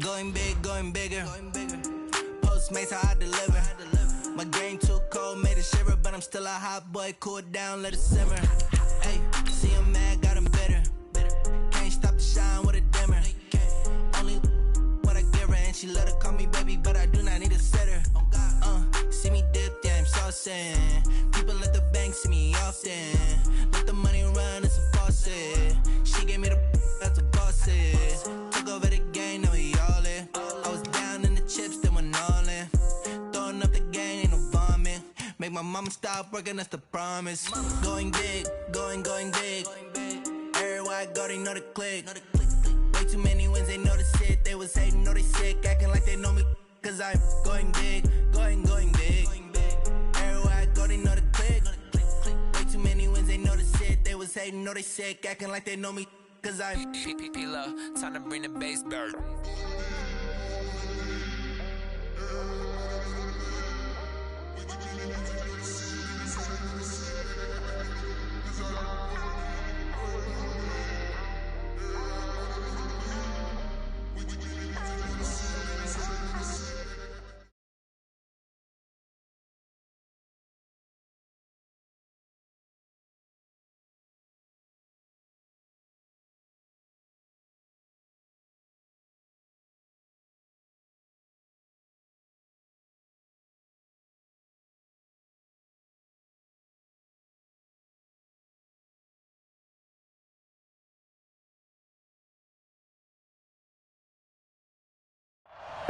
Going big, going bigger. Postmates how I deliver. My game too cold, made it shiver, but I'm still a hot boy. Cool it down, let it simmer. Hey, see him mad, got him bitter. Can't stop the shine with a dimmer. Only what I give her, and she let her call me baby, but I do not need a sitter. See me dip, yeah, I'm saucing. People at the bank see me often. Let the money run, it's a faucet. She gave me the that's a boss it. Took over the game, now we all in. I was down in the chips, then went all in. Throwing up the game, ain't no vomit. Make my mama stop working, that's the promise. Going big, going big. Everywhere I go, they know the click. Way too many wins, they know the shit. They was hating, know they sick, acting like they know me. Cause I'm going big, going big. Everywhere I go, they know the click. Way too many wins, they know the shit. They was hating, know they sick, acting like they know me. Cause I'm P-Lo, time to bring the bass back.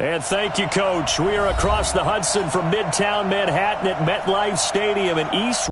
And thank you, Coach. We are across the Hudson from Midtown Manhattan at MetLife Stadium in East.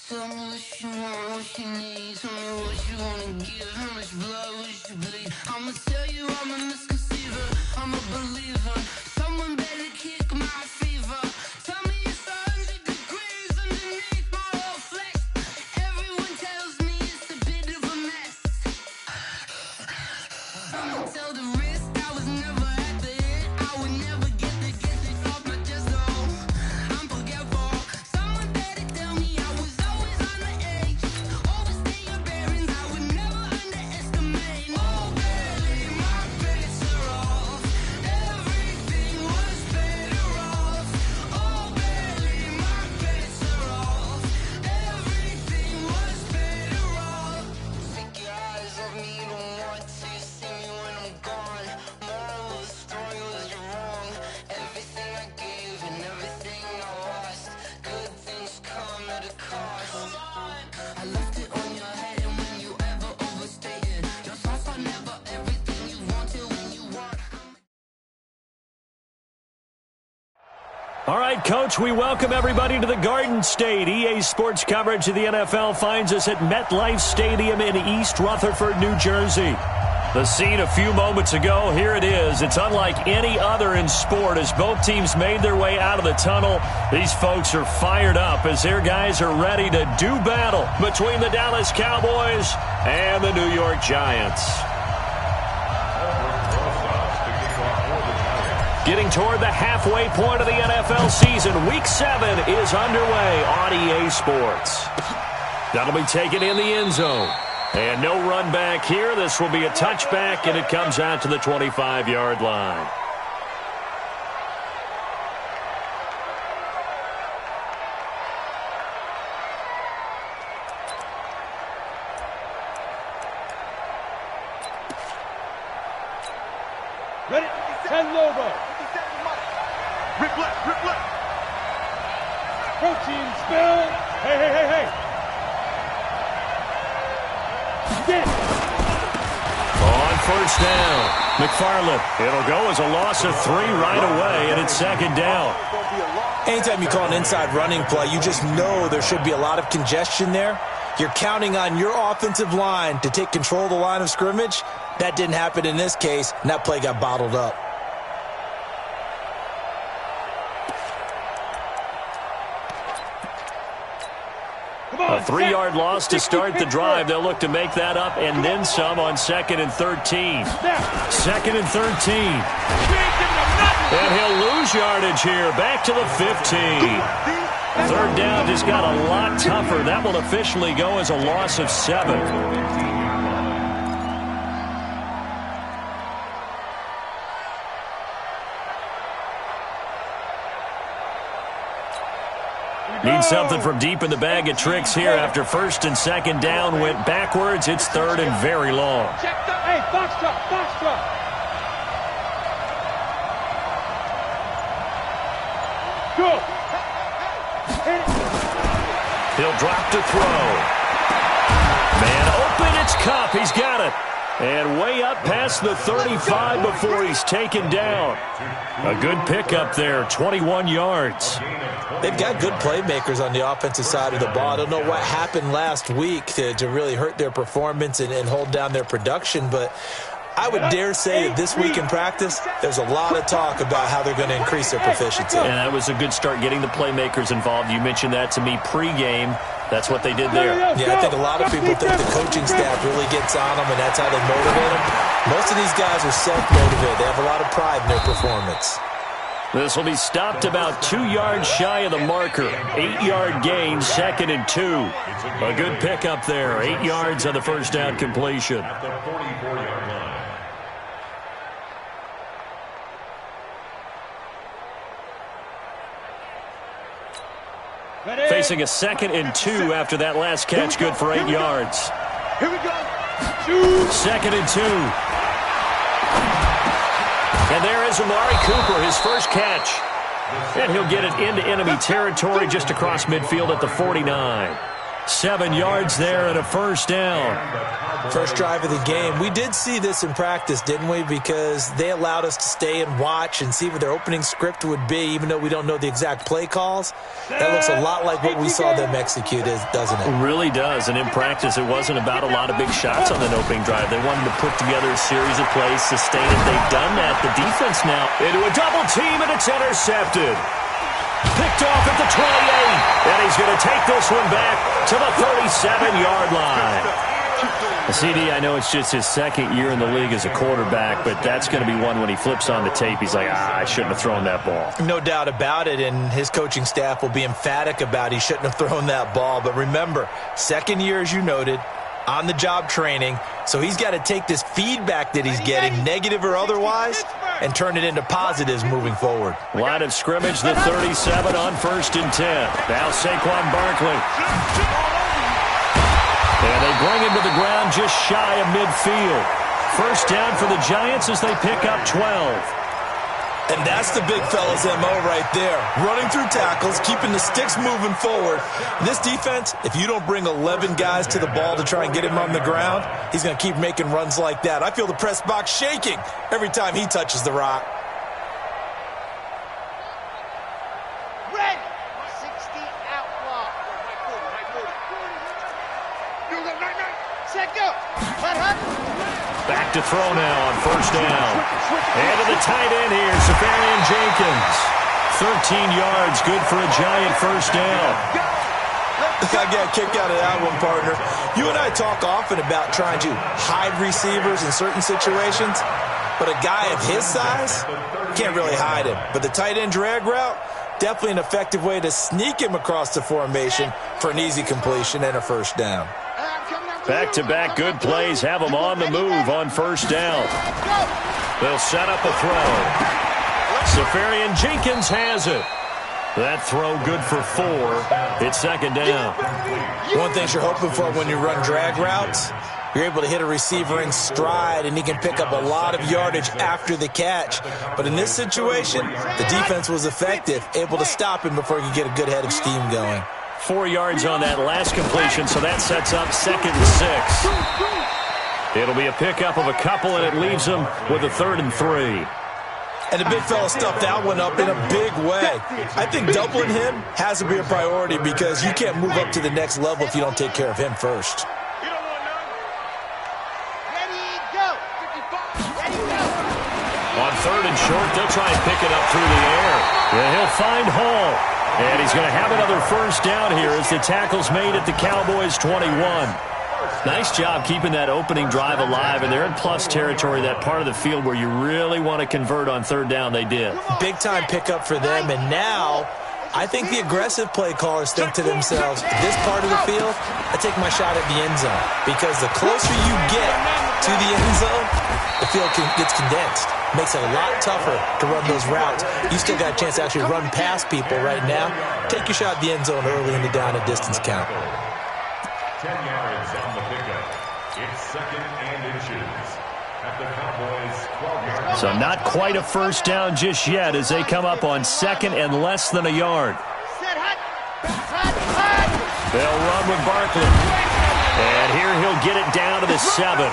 Tell me what you want, what you need. Tell me what you wanna give. How much blood would you bleed? I'ma tell you I'm a misconceiver. I'm a believer. Someone better kick my fever. Tell me it's 100 degrees underneath my whole flesh. Everyone tells me it's a bit of a mess. I'ma tell the risk I was never at the end. I would never get it off my chest. Oh, I'm forgetful. Someone better tell me I was always on the edge. Overstay your bearings, I would never underestimate. Oh, barely my bets are off. Everything was better off. Oh, barely my bets are off. Everything was better off. Take your eyes off me, don't want to see me when I'm gone. Moral of the story was you're wrong. Everything I gave and everything I lost. Good things come at a cost. I left it on your head, and when you ever overstay it, your thoughts are never everything you wanted when you want. All right, Coach, we welcome everybody to the Garden State. EA Sports coverage of the NFL finds us at MetLife Stadium in East Rutherford, New Jersey. The scene a few moments ago, here it is. It's unlike any other in sport as both teams made their way out of the tunnel. These folks are fired up as their guys are ready to do battle between the Dallas Cowboys and the New York Giants. Getting toward the halfway point of the NFL season, Week 7 is underway on EA Sports. That'll be taken in the end zone. And no run back here. This will be a touchback, and it comes out to the 25-yard line. Ready? And logo. Rip left. Protein spill. Hey. Get. On first down, McFarland. It'll go as a loss of 3 right away, and it's second down. Anytime you call an inside running play, you just know there should be a lot of congestion there. You're counting on your offensive line to take control of the line of scrimmage. That didn't happen in this case, and that play got bottled up. A 3-yard loss to start the drive. They'll look to make that up and then some on 2nd and 13. 2nd and 13. And he'll lose yardage here. Back to the 15. Third down just got a lot tougher. That will officially go as a loss of 7. Need something from deep in the bag of tricks here after first and second down went backwards. It's third and very long. Hey, foxtrot, foxtrot. Go. He'll drop to throw. Man open, it's Cup. He's got it. And way up past the 35 before he's taken down. A good pickup there, 21 yards. They've got good playmakers on the offensive side of the ball. I don't know what happened last week to really hurt their performance and hold down their production, but I would dare say that this week in practice, there's a lot of talk about how they're going to increase their proficiency. And that was a good start getting the playmakers involved. You mentioned that to me pregame. That's what they did there. Yeah, I think a lot of people think the coaching staff really gets on them, and that's how they motivate them. Most of these guys are self-motivated. They have a lot of pride in their performance. This will be stopped about 2 yards shy of the marker. 8-yard gain, 2nd and 2. A good pickup there. 8 yards on the first down completion. Facing a 2nd and 2 after that last catch, good for 8 yards. Here we go. 2nd and 2. And there is Amari Cooper, his first catch. And he'll get it into enemy territory just across midfield at the 49. 7 yards there and a first down. First drive of the game. We did see this in practice, didn't we? Because they allowed us to stay and watch and see what their opening script would be, even though we don't know the exact play calls. That looks a lot like what we saw them execute, doesn't it? It really does. And in practice, it wasn't about a lot of big shots on that opening drive. They wanted to put together a series of plays, sustain it. They've done that. The defense now into a double team, and it's intercepted. Picked off at the 28, and he's going to take this one back to the 37-yard line. CD, I know it's just his second year in the league as a quarterback, but that's going to be one when he flips on the tape, he's like, I shouldn't have thrown that ball. No doubt about it, and his coaching staff will be emphatic about he shouldn't have thrown that ball. But remember, second year, as you noted, on-the-job training, so he's got to take this feedback that he's getting, negative or otherwise, and turn it into positives moving forward. Line of scrimmage, the 37 on 1st and 10. Now Saquon Barkley. And they bring him to the ground just shy of midfield. First down for the Giants as they pick up 12. And that's the big fella's MO right there. Running through tackles, keeping the sticks moving forward. This defense, if you don't bring 11 guys to the ball to try and get him on the ground, he's going to keep making runs like that. I feel the press box shaking every time he touches the rock. Red, 60 out block. Set, go. Back to throw now on first down. And to the tight end here, Safarian Jenkins. 13 yards, good for a Giant first down. I got a kick out of that one, partner. You and I talk often about trying to hide receivers in certain situations, but a guy of his size, can't really hide him. But the tight end drag route, definitely an effective way to sneak him across the formation for an easy completion and a first down. Back-to-back good plays have them on the move on first down. They'll set up a throw. Safarian Jenkins has it. That throw good for 4. It's second down. One thing you're hoping for when you run drag routes, you're able to hit a receiver in stride, and he can pick up a lot of yardage after the catch. But in this situation, the defense was effective, able to stop him before he could get a good head of steam going. 4 yards on that last completion, so that sets up second and 6. It'll be a pickup of a couple, and it leaves them with a 3rd and 3. And the big fella stuffed that one up in a big way. I think doubling him has to be a priority because you can't move up to the next level if you don't take care of him first. On 3rd and short, they'll try and pick it up through the air. And he'll find Hall. And he's going to have another first down here as the tackle's made at the Cowboys' 21. Nice job keeping that opening drive alive, and they're in plus territory, that part of the field where you really want to convert on third down. They did. Big-time pickup for them, and now I think the aggressive play callers think to themselves, this part of the field, I take my shot at the end zone, because the closer you get to the end zone, the field gets condensed. Makes it a lot tougher to run those routes. You still got a chance to actually run past people right now. Take your shot at the end zone early in the down and distance count. 10 yards on the pickup. It's 2nd and inches at the Cowboys' 12-yard line. So not quite a first down just yet as they come up on 2nd and less than a yard. They'll run with Barkley. And here he'll get it down to the 7.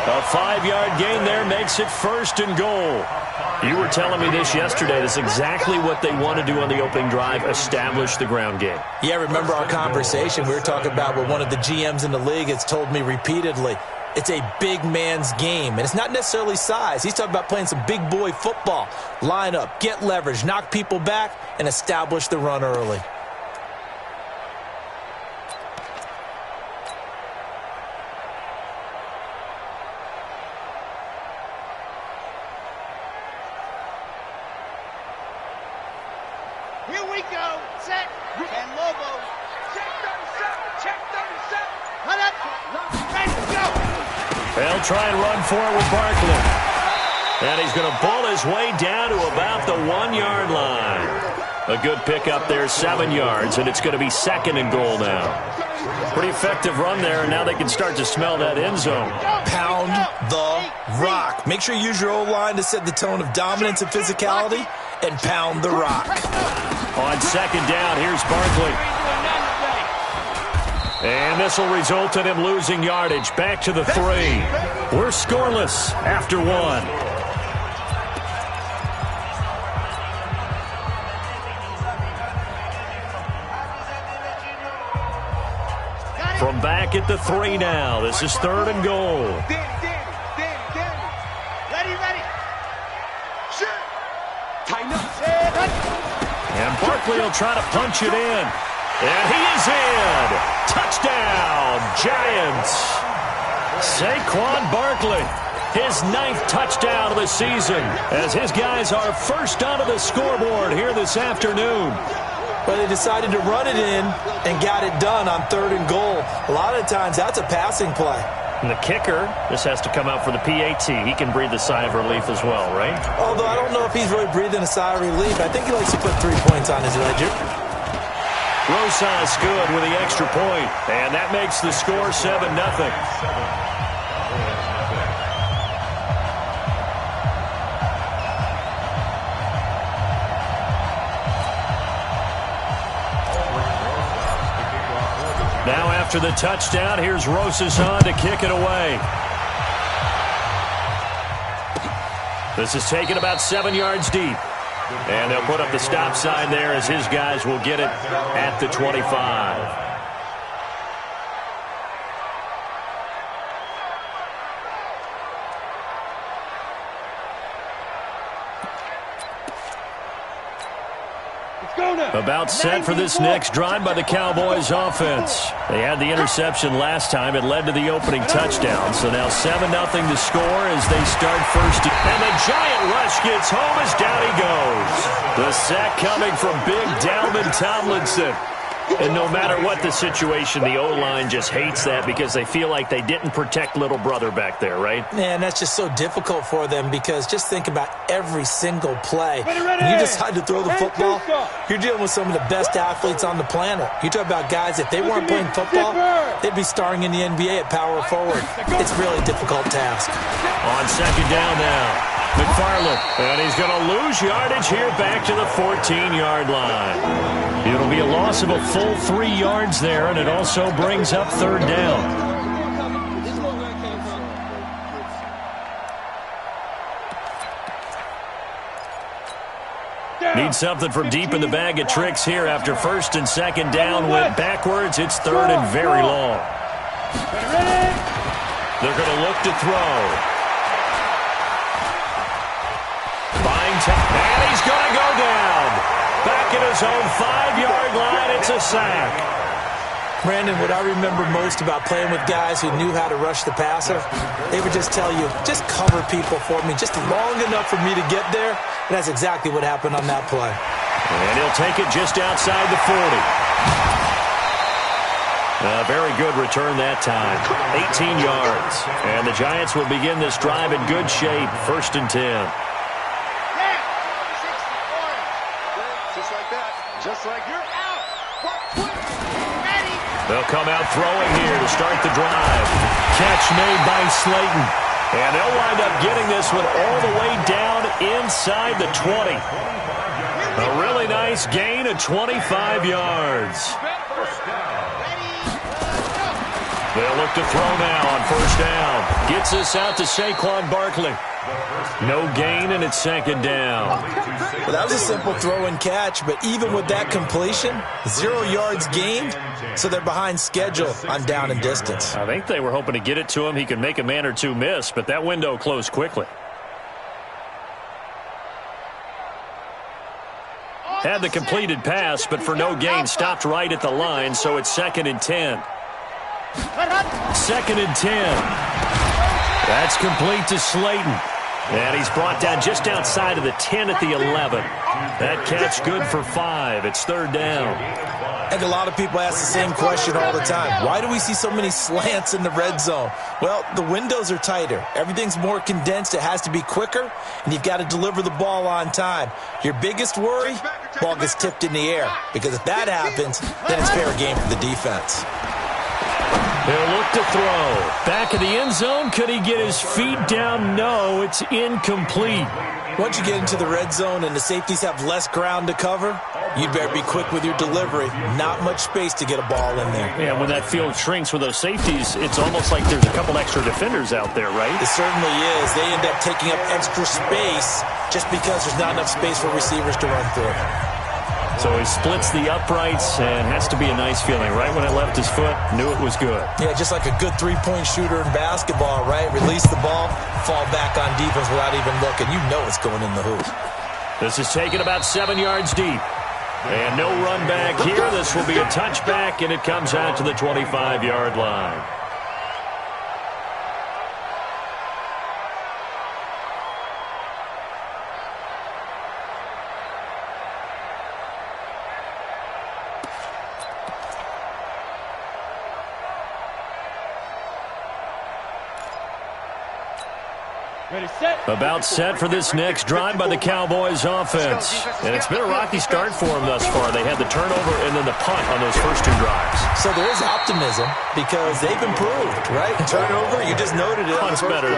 A 5-yard gain there makes it 1st and goal. You were telling me this yesterday. That's exactly what they want to do on the opening drive, establish the ground game. Yeah, remember our conversation. We were talking about what one of the GMs in the league has told me repeatedly. It's a big man's game, and it's not necessarily size. He's talking about playing some big boy football. Line up, get leverage, knock people back, and establish the run early. Here we go. Set. And Lobo. Check 37. Check 37. Cut up. Ready to go. They'll try and run for it with Barkley. And he's going to pull his way down to about the 1-yard line. A good pickup there, 7 yards, and it's going to be 2nd and goal now. Pretty effective run there, and now they can start to smell that end zone. Pound the rock. Make sure you use your O-line to set the tone of dominance and physicality, and pound the rock. On 2nd down, here's Barkley. And this will result in him losing yardage. Back to the 3. We're scoreless after 1. From back at the 3 now. This is 3rd and goal. Ready. Shoot. Tighten up. And Barkley will try to punch it in. And he is in. Touchdown, Giants. Saquon Barkley, his 9th touchdown of the season, as his guys are first onto the scoreboard here this afternoon. But they decided to run it in and got it done on 3rd and goal. A lot of times, that's a passing play. And the kicker, this has to come out for the PAT. He can breathe a sigh of relief as well, right? Although I don't know if he's really breathing a sigh of relief. I think he likes to put 3 points on his ledger. Rosas good with the extra point, and that makes the score 7-0. Now after the touchdown, here's Rosas on to kick it away. This is taken about 7 yards deep. And they'll put up the stop sign there as his guys will get it at the 25. About set for this next drive by the Cowboys offense. They had the interception last time. It led to the opening touchdown. So now 7-0 the score as they start first. And the giant rush gets home as down he goes. The sack coming from big Dalvin Tomlinson. And no matter what the situation, the O-line just hates that because they feel like they didn't protect little brother back there, right? Man, that's just so difficult for them because just think about every single play. When you decide to throw the football, you're dealing with some of the best athletes on the planet. You talk about guys, if they weren't playing football, they'd be starring in the NBA at power forward. It's really a difficult task. On 2nd down now, McFarland, and he's going to lose yardage here back to the 14-yard line. It'll be a loss of a full 3 yards there, and it also brings up 3rd down. Need something from deep in the bag of tricks here after 1st and 2nd down went backwards. It's 3rd and very long. They're going to look to throw. And he's going to go down. Back at his own 5-yard line, it's a sack. Brandon, what I remember most about playing with guys who knew how to rush the passer, they would just tell you, just cover people for me, just long enough for me to get there. And that's exactly what happened on that play. And he'll take it just outside the 40. A very good return that time. 18 yards. And the Giants will begin this drive in good shape. 1st and 10. Yeah, 60 just like that. Just like you're out. Ready. They'll come out throwing here to start the drive. Catch made by Slayton. And they'll wind up getting this one all the way down inside the 20. A really nice gain of 25 yards. They'll look to throw now on 1st down. Gets us out to Saquon Barkley. No gain, and it's 2nd down. Well, that was a simple throw and catch, but even with that completion, 0 yards gained, so they're behind schedule on down and distance. I think they were hoping to get it to him. He could make a man or two miss, but that window closed quickly. Had the completed pass, but for no gain, stopped right at the line, so it's 2nd and 10. 2nd and 10. That's complete to Slayton. And he's brought down just outside of the 10 at the 11. That catch good for 5. It's 3rd down. I think a lot of people ask the same question all the time. Why do we see so many slants in the red zone? Well, the windows are tighter. Everything's more condensed. It has to be quicker, and you've got to deliver the ball on time. Your biggest worry, ball gets tipped in the air. Because if that happens, then it's fair game for the defense. He'll look to throw. Back of the end zone. Could he get his feet down? No, it's incomplete. Once you get into the red zone and the safeties have less ground to cover, you'd better be quick with your delivery. Not much space to get a ball in there. Yeah, when that field shrinks with those safeties, it's almost like there's a couple extra defenders out there, right? It certainly is. They end up taking up extra space just because there's not enough space for receivers to run through. So he splits the uprights, and has to be a nice feeling. Right when it left his foot, knew it was good. Yeah, just like a good three-point shooter in basketball, right? Release the ball, fall back on defense without even looking. You know it's going in the hoop. This is taken about 7 yards deep. And no run back here. This will be a touchback, and it comes out to the 25-yard line. About set for this next drive by the Cowboys offense. And it's been a rocky start for them thus far. They had the turnover and then the punt on those first 2 drives. So there is optimism because they've improved, right? Turnover, you just noted it. Punt's better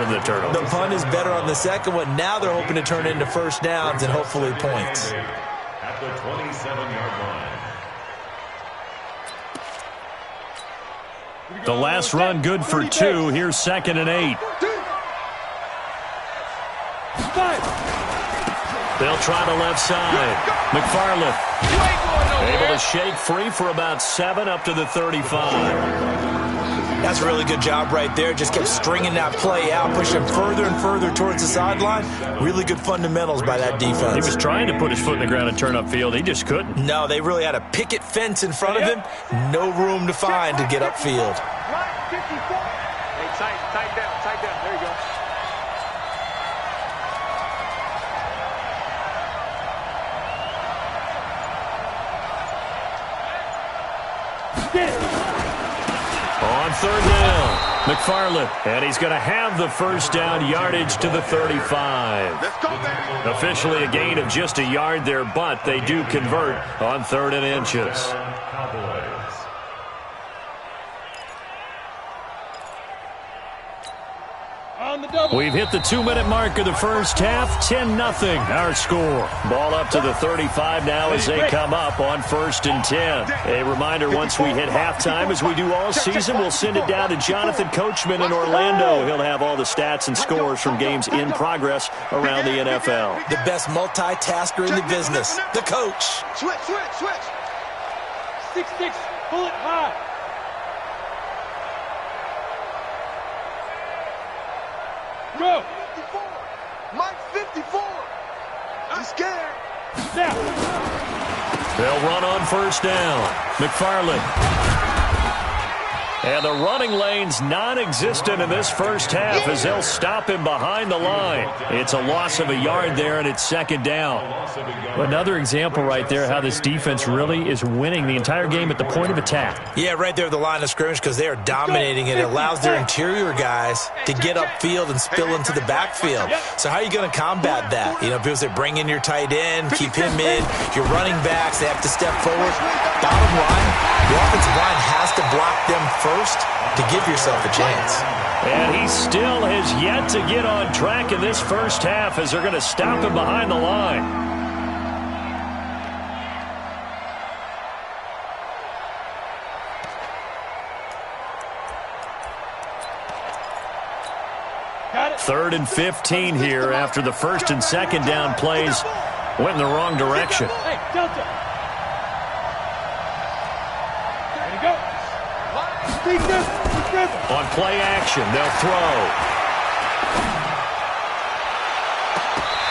than the turnover. The punt is better on the second one. Now they're hoping to turn it into first downs and hopefully points. At the 27-yard line. The last run good for 2. Here's 2nd and 8. They'll try the left side. McFarland able to shake free for about 7 up to the 35. That's a really good job right there. Just kept stringing that play out, pushing further and further towards the sideline. Really good fundamentals by that defense. He was trying to put his foot in the ground and turn upfield. He just couldn't. No, they really had a picket fence in front of him. No room to find to get upfield. Hey, tight down. There you go. On 3rd down, McFarland. And he's going to have the first down, yardage to the 35. Let's go, baby. Officially a gain of just a yard there, but they do convert on 3rd and inches. Cowboys. We've hit the 2-minute mark of the first half. 10-0 our score. Ball up to the 35 now as they come up on 1st and 10. A reminder, once we hit halftime, as we do all season, we'll send it down to Jonathan Coachman in Orlando. He'll have all the stats and scores from games in progress around the NFL. The best multitasker in the business, the coach. Switch. 6-6, pull it high. Go. 54. Mike 54. I'm scared. Now. They'll run on 1st down. McFarland And the running lane's non-existent in this first half as they'll stop him behind the line. It's a loss of a yard there, and it's second down. Another example right there how this defense really is winning the entire game at the point of attack. Yeah, right there at the line of scrimmage because they are dominating it. It allows their interior guys to get upfield and spill into the backfield. So how are you going to combat that? You know, people say bring in your tight end, keep him in. Your running backs, they have to step forward. Bottom line, the offensive line has to block them first to give yourself a chance. And he still has yet to get on track in this first half as they're going to stop him behind the line. Third and 15 here after the first and second down plays went in the wrong direction. Hey, Delta. There you go. On play action, they'll throw.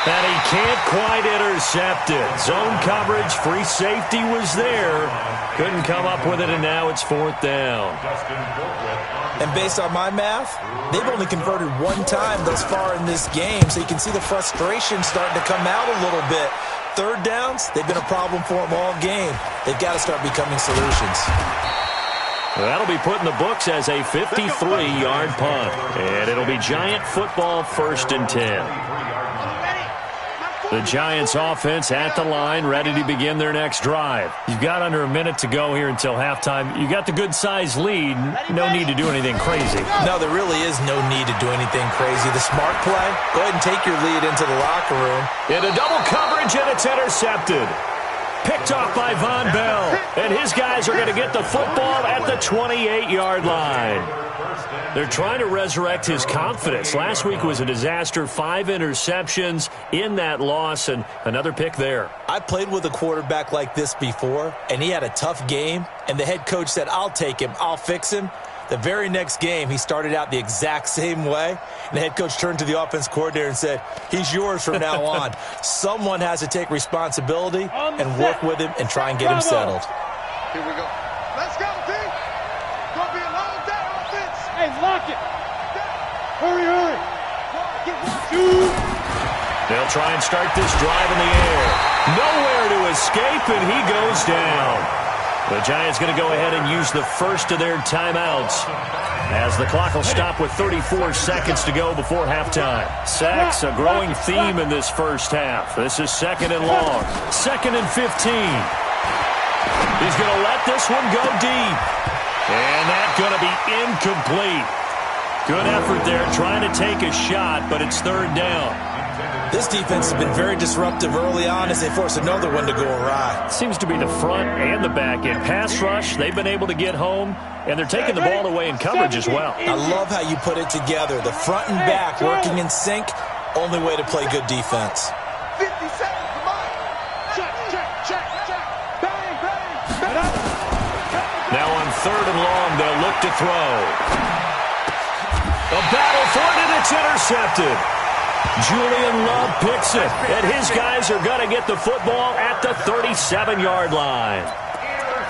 And he can't quite intercept it. Zone coverage, free safety was there. Couldn't come up with it, and now it's fourth down. And based on my math, they've only converted one time thus far in this game, so you can see the frustration starting to come out a little bit. Third downs, they've been a problem for them all game. They've got to start becoming solutions. That'll be put in the books as a 53-yard punt. And it'll be Giant football, first and 10. The Giants offense at the line, ready to begin their next drive. You've got under a minute to go here until halftime. You got the good-sized lead. No need to do anything crazy. No, there really is no need to do anything crazy. The smart play, go ahead and take your lead into the locker room. Into double coverage, and it's intercepted. Picked off by Von Bell. And his guys are going to get the football at the 28-yard line. They're trying to resurrect his confidence. Last week was a disaster. 5 interceptions in that loss, and another pick there. I played with a quarterback like this before, and he had a tough game, and the head coach said, I'll take him, I'll fix him. The very next game, he started out the exact same way, and the head coach turned to the offense coordinator and said, he's yours from now on. Someone has to take responsibility and work with him and try and get him settled. Here we go. Let's go, team. Gonna be a long day, offense. Hey, lock it. Hurry, hurry. They'll try and start this drive in the air. Nowhere to escape, and he goes down. The Giants going to go ahead and use the first of their timeouts as the clock will stop with 34 seconds to go before halftime. Sacks, a growing theme in this first half. This is second and long. Second and 15. He's going to let this one go deep. And that's going to be incomplete. Good effort there trying to take a shot, but it's third down. This defense has been very disruptive early on as they force another one to go awry. Seems to be the front and the back end. Pass rush, they've been able to get home, and they're taking the ball away in coverage as well. I love how you put it together. The front and back working in sync, only way to play good defense. 50 seconds, come on. Check, check, check, check. Bang, bang. Now on third and long, they'll look to throw. A battle for it, and it's intercepted. Julian Love picks it, and his guys are going to get the football at the 37-yard line.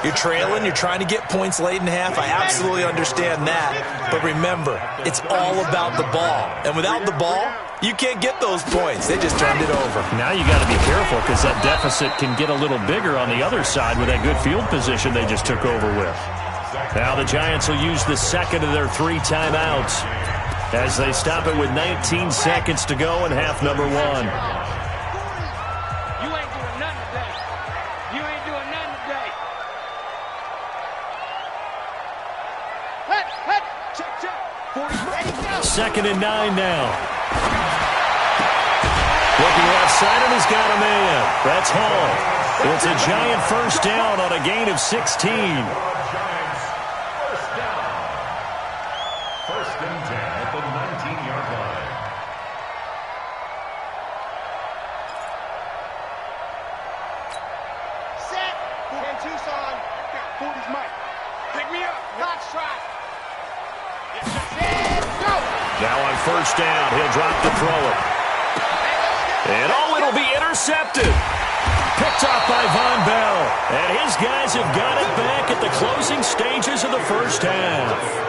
You're trailing, you're trying to get points late in half. I absolutely understand that. But remember, it's all about the ball. And without the ball, you can't get those points. They just turned it over. Now you got to be careful because that deficit can get a little bigger on the other side with that good field position they just took over with. Now the Giants will use the second of their 3 timeouts as they stop it with 19 seconds to go in half number 1. You ain't doing nothing today. You ain't doing nothing today. Hut. Check, check. 40, ready, go. Second and 9 now. Looking left side, and he's got a man. That's Hall. It's a Giant first down on a gain of 16. First and 10 at the 19-yard line. Set. And Tucson. 40's Mike. Pick me up. Foxtrot. Set. Go. Now on first down, he'll drop to throw it. And it'll be intercepted. Picked off by Von Bell. And his guys have got it back at the closing stages of the first half.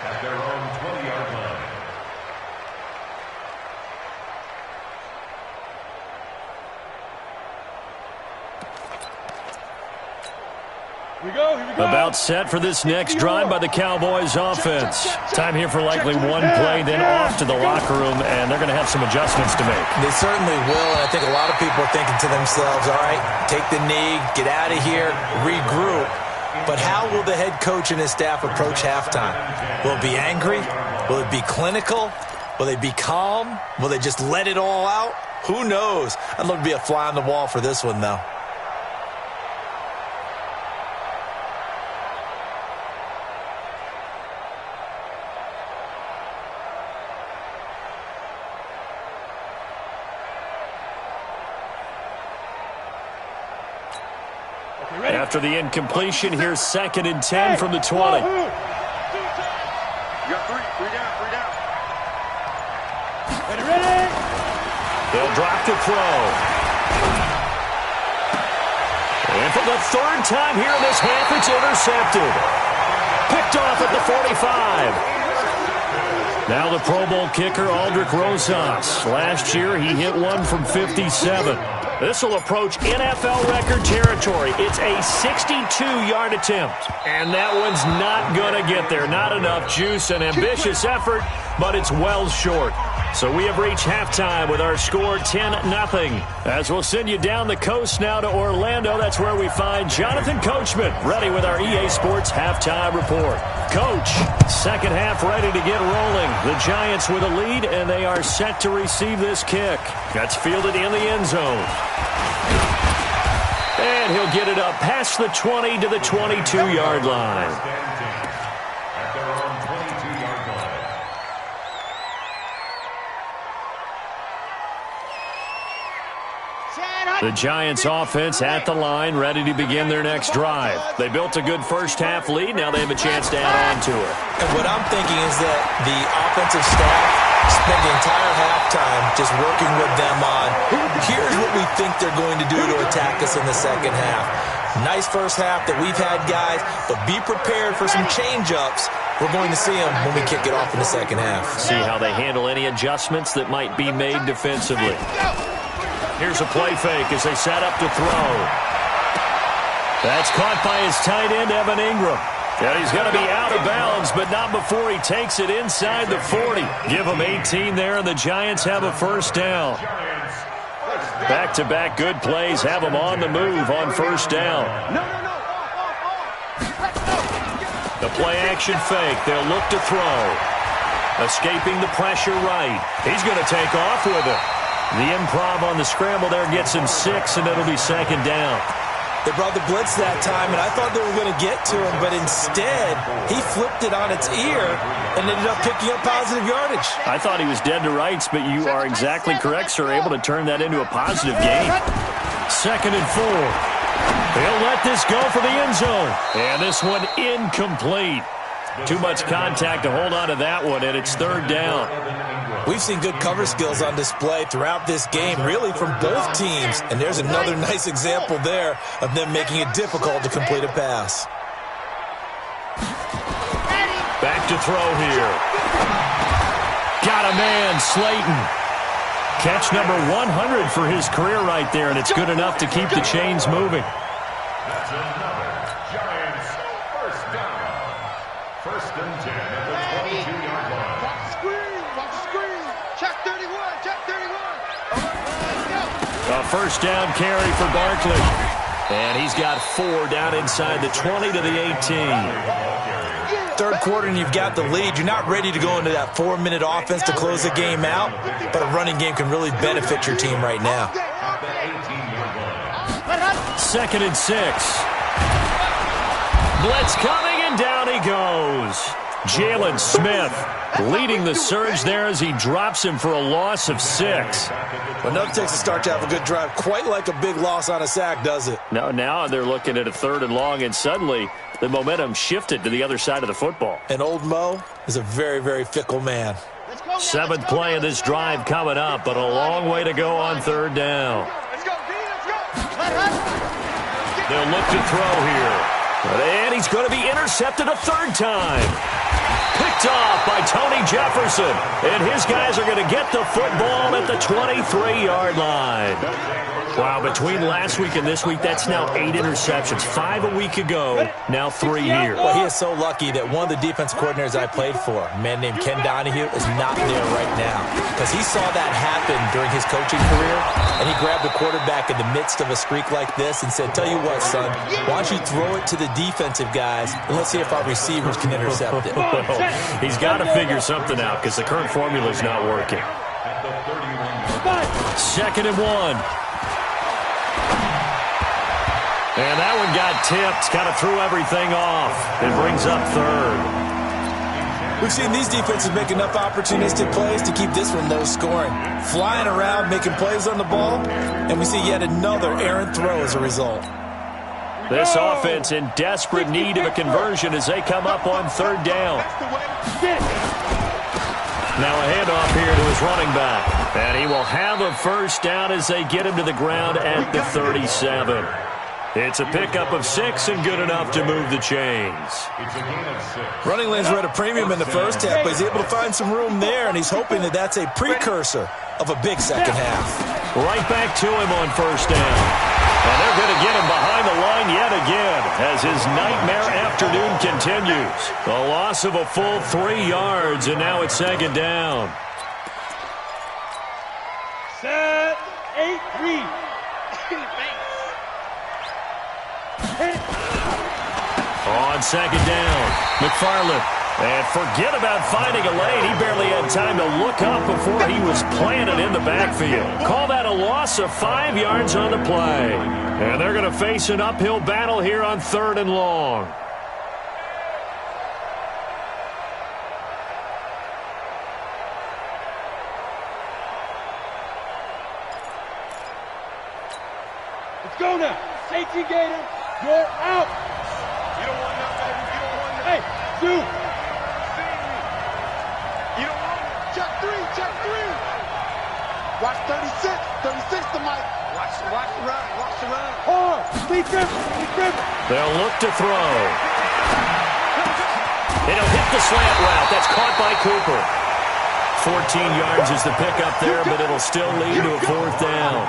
At their own 20-yard line. Here we go. About set for this next drive by the Cowboys offense. Time here for likely one play, then off to the locker room, and they're going to have some adjustments to make. They certainly will, and I think a lot of people are thinking to themselves, all right, take the knee, get out of here, regroup. But how will the head coach and his staff approach halftime? Will it be angry? Will it be clinical? Will they be calm? Will they just let it all out? Who knows? I'd love to be a fly on the wall for this one, though. After the incompletion, here's 2nd and 10 from the 20. You got three down. Ready? They'll drop to throw. And for the 3rd time here in this half, it's intercepted. Picked off at the 45. Now the Pro Bowl kicker, Aldrich Rosas. Last year, he hit one from 57. This will approach NFL record territory. It's a 62-yard attempt. And that one's not going to get there. Not enough juice, an ambitious effort, but it's well short. So we have reached halftime with our score 10-0. As we'll send you down the coast now to Orlando, that's where we find Jonathan Coachman, ready with our EA Sports halftime report. Coach, second half ready to get rolling. The Giants with a lead, and they are set to receive this kick. That's fielded in the end zone. And he'll get it up past the 20 to the 22-yard line. At their own 22-yard line. The Giants offense at the line, ready to begin their next drive. They built a good first half lead. Now they have a chance to add on to it. And what I'm thinking is that the offensive staff spent the entire halftime just working with them on, here's what we think they're going to do to attack us in the second half. Nice first half that we've had, guys, but be prepared for some change-ups. We're going to see them when we kick it off in the second half. See how they handle any adjustments that might be made defensively. Here's a play fake as they set up to throw. That's caught by his tight end, Evan Ingram. And he's going to be out of bounds, but not before he takes it inside the 40. Give him 18 there, and the Giants have a first down. Back-to-back good plays have them on the move on first down. The play-action fake. They'll look to throw. Escaping the pressure right. He's going to take off with it. The improv on the scramble there gets him 6, and it'll be second down. They brought the blitz that time, and I thought they were going to get to him, but instead, he flipped it on its ear and ended up picking up positive yardage. I thought he was dead to rights, but you are exactly correct, sir. Able to turn that into a positive gain. 2nd and 4. They'll let this go for the end zone. And this one incomplete. Too much contact to hold on to that one, and it's third down. We've seen good cover skills on display throughout this game, really from both teams. And there's another nice example there of them making it difficult to complete a pass. Back to throw here. Got a man, Slayton. Catch number 100 for his career right there, and it's good enough to keep the chains moving. That's another Giants first down. 1st and 10 at the 22-yard line. Check 31. A first down carry for Barkley. And he's got 4 down inside the 20 to the 18. Third quarter and you've got the lead. You're not ready to go into that 4-minute offense to close the game out, but a running game can really benefit your team right now. 2nd and 6. Blitz coming, and down he goes. Jalen Smith leading the surge there as he drops him for a loss of 6. Well, nothing takes a start to have a good drive, quite like a big loss on a sack, does it? No, now they're looking at a 3rd and long, and suddenly the momentum shifted to the other side of the football. And old Mo is a very, very fickle man. Let's go. Seventh play of this drive coming up, but a long way to go on third down. Let's go, D, let's go. They'll look to throw here. And he's going to be intercepted a third time. Picked off by Tony Jefferson. And his guys are going to get the football at the 23-yard line. Wow, between last week and this week, that's now 8 interceptions. 5 a week ago, now 3 here. Well, he is so lucky that one of the defense coordinators I played for, a man named Ken Donahue, is not there right now. Because he saw that happen during his coaching career, and he grabbed the quarterback in the midst of a streak like this and said, tell you what, son, why don't you throw it to the defensive guys, and let's see if our receivers can intercept it. He's got to figure something out because the current formula is not working. Second and 1. And that one got tipped, kind of threw everything off. It brings up third. We've seen these defenses make enough opportunistic plays to keep this one low scoring. Flying around, making plays on the ball, and we see yet another errant throw as a result. This offense in desperate need of a conversion as they come up on third down. Now a handoff here to his running back. And he will have a first down as they get him to the ground at the 37. It's a pickup of 6 and good enough to move the chains. Running lanes were at a premium in the first half, but he's able to find some room there, and he's hoping that that's a precursor of a big second half. Right back to him on first down. And they're going to get him behind the line yet again as his nightmare afternoon continues. A loss of a full 3 yards, and now it's second down. Set, 8-3. On second down, McFarland. And forget about finding a lane. He barely had time to look up before he was planted in the backfield. Call that a loss of 5 yards on the play. And they're going to face an uphill battle here on third and long. Let's go now. Safety Gator, you're out. You don't want that, baby. You don't want that. Hey, Sue. You don't want it. Check 3, check 3. Watch 36. 36 to Mike. Watch the run. Watch the run. Hold on. Be careful. They'll look to throw. And he'll hit the slant route. That's caught by Cooper. 14 yards is the pickup there, but it'll still lead to a fourth down.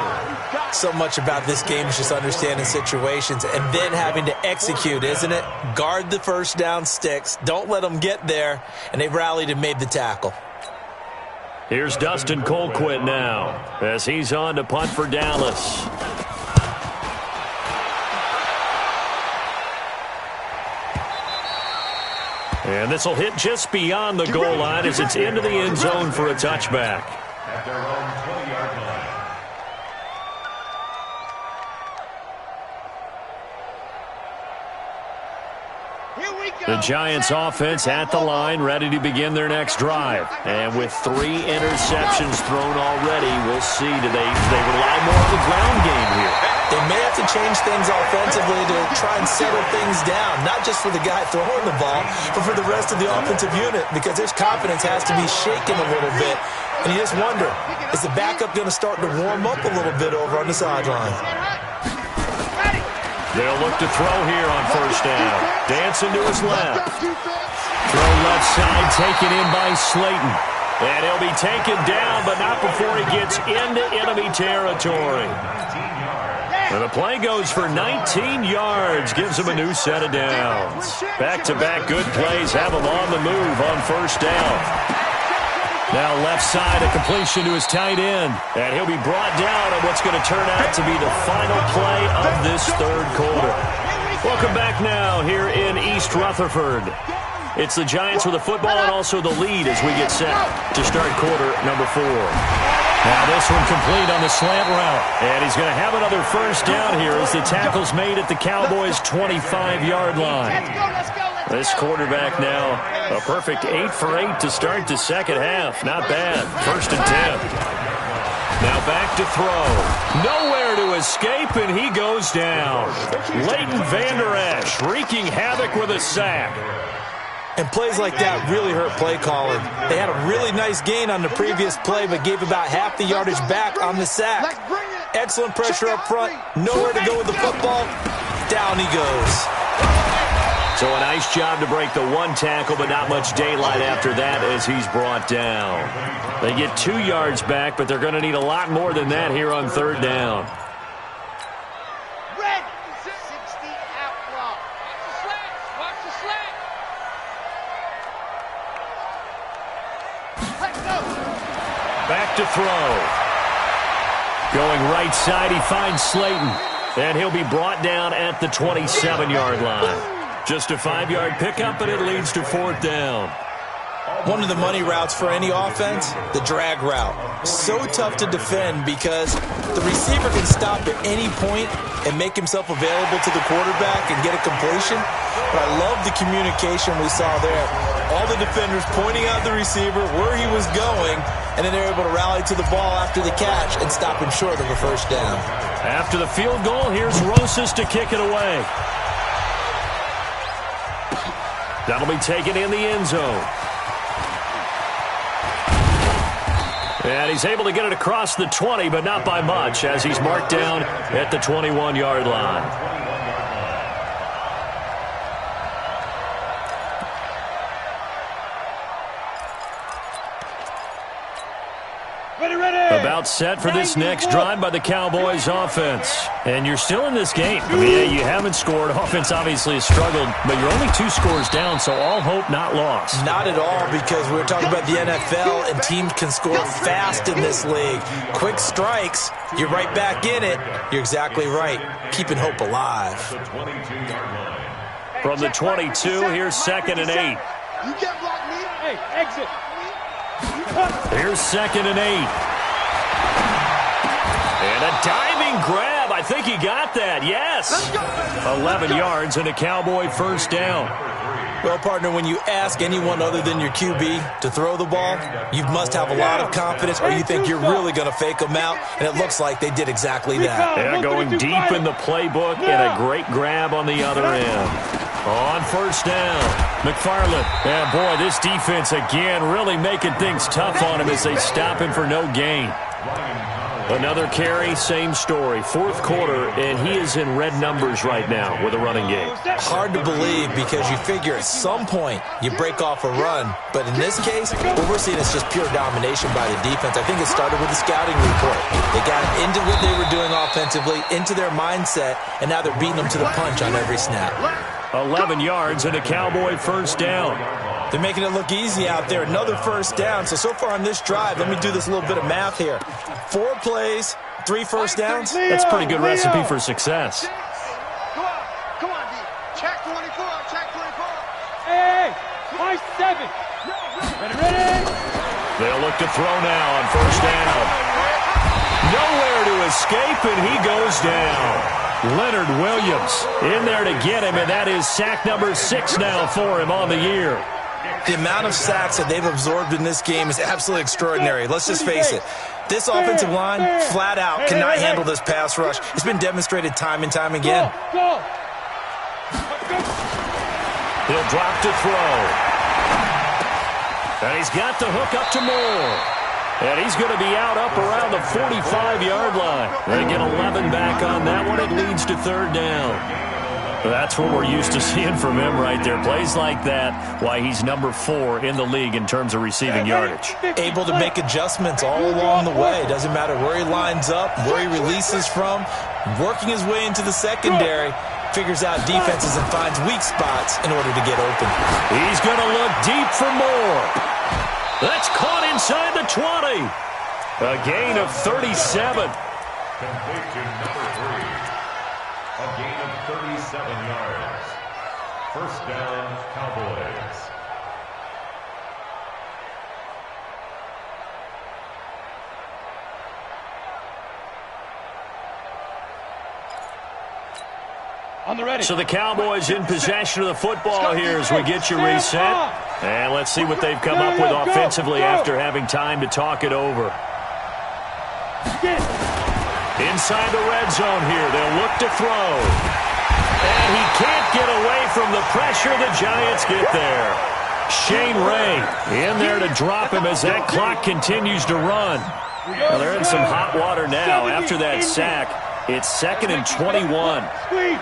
So much about this game is just understanding situations and then having to execute, isn't it? Guard the first down sticks. Don't let them get there. And they rallied and made the tackle. Here's Dustin Colquitt now as he's on to punt for Dallas. And this will hit just beyond the goal line as it's into the end zone for a touchback. At their own 20-yard line. The Giants offense at the line, ready to begin their next drive. And with 3 interceptions thrown already, we'll see. Do they rely more on the ground game here? They may have to change things offensively to try and settle things down, not just for the guy throwing the ball, but for the rest of the offensive unit, because his confidence has to be shaken a little bit. And you just wonder, is the backup going to start to warm up a little bit over on the sideline? They'll look to throw here on first down. Dancing to his left. Throw left side, taken in by Slayton. And he'll be taken down, but not before he gets into enemy territory. And the play goes for 19 yards, gives him a new set of downs. Back-to-back good plays have him on the move on first down. Now left side, a completion to his tight end. And he'll be brought down on what's going to turn out to be the final play of this third quarter. Welcome back now here in East Rutherford. It's the Giants with the football and also the lead as we get set to start quarter number 4. Now this one complete on the slant route. And he's going to have another first down here as the tackle's made at the Cowboys' 25-yard line. This quarterback now, a perfect 8 for 8 to start the second half. Not bad. First and 10. Now back to throw. Nowhere to escape, and he goes down. Leighton Vander Esch wreaking havoc with a sack. And plays like that really hurt play calling. They had a really nice gain on the previous play, but gave about half the yardage back on the sack. Excellent pressure up front. Nowhere to go with the football. Down he goes. So a nice job to break the one tackle, but not much daylight after that as he's brought down. They get 2 yards back, but they're going to need a lot more than that here on third down. Red 60 out block. Watch the slack. Let's go. Back to throw. Going right side, he finds Slayton. And he'll be brought down at the 27-yard line. Just a 5-yard pickup, and it leads to fourth down. One of the money routes for any offense, the drag route. So tough to defend because the receiver can stop at any point and make himself available to the quarterback and get a completion. But I love the communication we saw there. All the defenders pointing out the receiver, where he was going, and then they're able to rally to the ball after the catch and stop him short of a first down. After the field goal, here's Rosas to kick it away. That'll be taken in the end zone. And he's able to get it across the 20, but not by much, as he's marked down at the 21-yard line. About set for this next drive by the Cowboys offense. And you're still in this game. I mean, yeah, you haven't scored. Offense obviously has struggled, but you're only 2 scores down, so all hope not lost. Not at all, because we're talking about the NFL, and teams can score fast in this league. Quick strikes, you're right back in it. You're exactly right. Keeping hope alive. From the 22, here's 2nd and 8. You can't block me. Hey, exit. Here's 2nd and 8. And a diving grab. I think he got that. Yes. 11 yards and a Cowboy first down. Well, partner, when you ask anyone other than your QB to throw the ball, you must have a lot of confidence, or you think you're really going to fake them out, and it looks like they did exactly that. They're going deep in the playbook, and a great grab on the other end. On first down, McFarland. And boy, this defense again really making things tough on him as they stop him for no gain. Another carry, same story. Fourth quarter, and he is in red numbers right now with a running game. Hard to believe, because you figure at some point you break off a run. But in this case, what we're seeing is just pure domination by the defense. I think it started with the scouting report. They got into what they were doing offensively, into their mindset, and now they're beating them to the punch on every snap. 11 yards and a Cowboy first down. They're making it look easy out there. Another first down. So far on this drive, let me do this little bit of math here. 4 plays, 3 first downs. That's a pretty good recipe for success. Come on, D. Check 24. Check 24. Hey, my 7. Ready. They'll look to throw now on first down. Nowhere to escape, and he goes down. Leonard Williams in there to get him, and that is sack number 6 now for him on the year. The amount of sacks that they've absorbed in this game is absolutely extraordinary. Let's just face it. This offensive line, flat out, cannot handle this pass rush. It's been demonstrated time and time again. He'll drop to throw. And he's got the hook up to Moore. And he's going to be out up around the 45-yard line. They get 11 back on that one. It leads to third down. That's what we're used to seeing from him right there. Plays like that, why he's number 4 in the league in terms of receiving yardage. Able to make adjustments all along the way. Doesn't matter where he lines up, where he releases from. Working his way into the secondary. Figures out defenses and finds weak spots in order to get open. He's going to look deep for more. That's caught inside the 20. A gain of 37. Completion number 3. A gain of 37 yards. First down, Cowboys. So the Cowboys in possession of the football here as we get you reset. And let's see what they've come up with offensively after having time to talk it over. Inside the red zone here, they'll look to throw. And he can't get away from the pressure. The Giants get there. Shane Ray in there to drop him as that clock continues to run. Well, they're in some hot water now after that sack. It's 2nd and 21. Squeeze.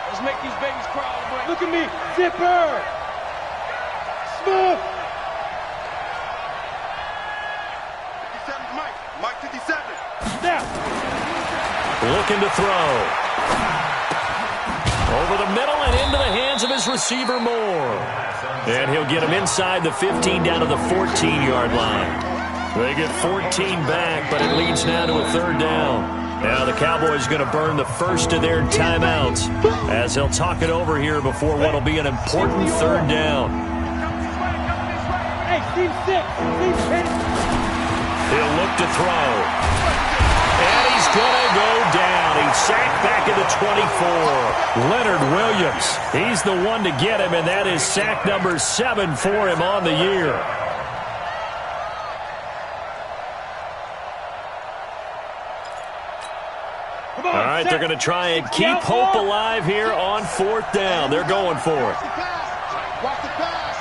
Let's make these babies crawl. Look at me. Zipper. Smooth. 57's Mike. Mike 57. Snap. Looking to throw. Over the middle and into the hands of his receiver Moore. And he'll get him inside the 15 down to the 14-yard line. They get 14 back, but it leads now to a 3rd down. Now the Cowboys going to burn the first of their timeouts as they'll talk it over here before what will be an important 3rd down. Hey, Steve 6. Steve 10. He'll look to throw. And he's going to go down. He's sacked back at the 24. Leonard Williams, he's the one to get him, and that is sack number 7 for him on the year. All right, they're going to try and keep hope alive here on 4th down. They're going for it. Watch the pass.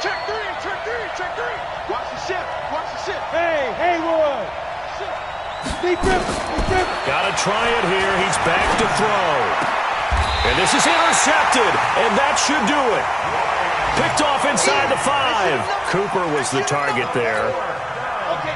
Check 3, check 3, check 3. Watch the shift, watch the shift. Hey, Haywood. Deep grip, deep grip. Got to try it here. He's back to throw. And this is intercepted, and that should do it. Picked off inside the 5. Cooper was the target there.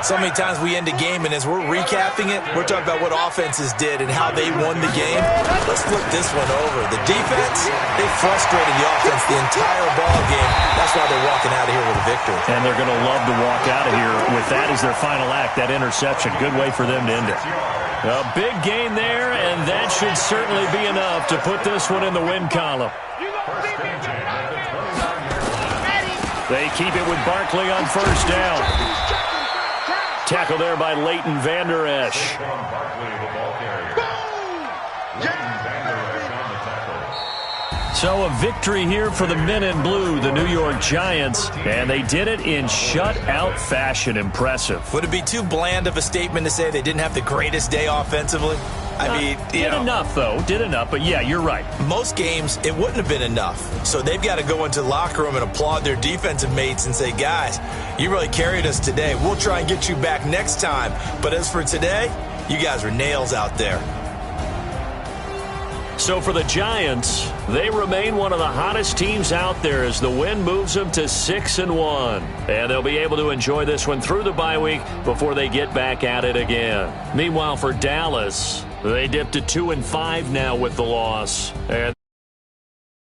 So many times we end a game, and as we're recapping it, we're talking about what offenses did and how they won the game. Let's flip this one over. The defense, they frustrated the offense the entire ball game. That's why they're walking out of here with a victory. And they're going to love to walk out of here with that as their final act, that interception. Good way for them to end it. A big gain there, and that should certainly be enough to put this one in the win column. They keep it with Barkley on 1st down. Tackle there by Leighton Vander Esch. So a victory here for the men in blue, the New York Giants, and they did it in shutout fashion. Impressive. Would it be too bland of a statement to say they didn't have the greatest day offensively? I mean, did enough, though. Did enough, but yeah, you're right. Most games, it wouldn't have been enough. So they've got to go into the locker room and applaud their defensive mates and say, guys, you really carried us today. We'll try and get you back next time. But as for today, you guys were nails out there. So for the Giants, they remain one of the hottest teams out there as the win moves them to 6-1. And they'll be able to enjoy this one through the bye week before they get back at it again. Meanwhile, for Dallas, they dipped to 2-5 now with the loss. And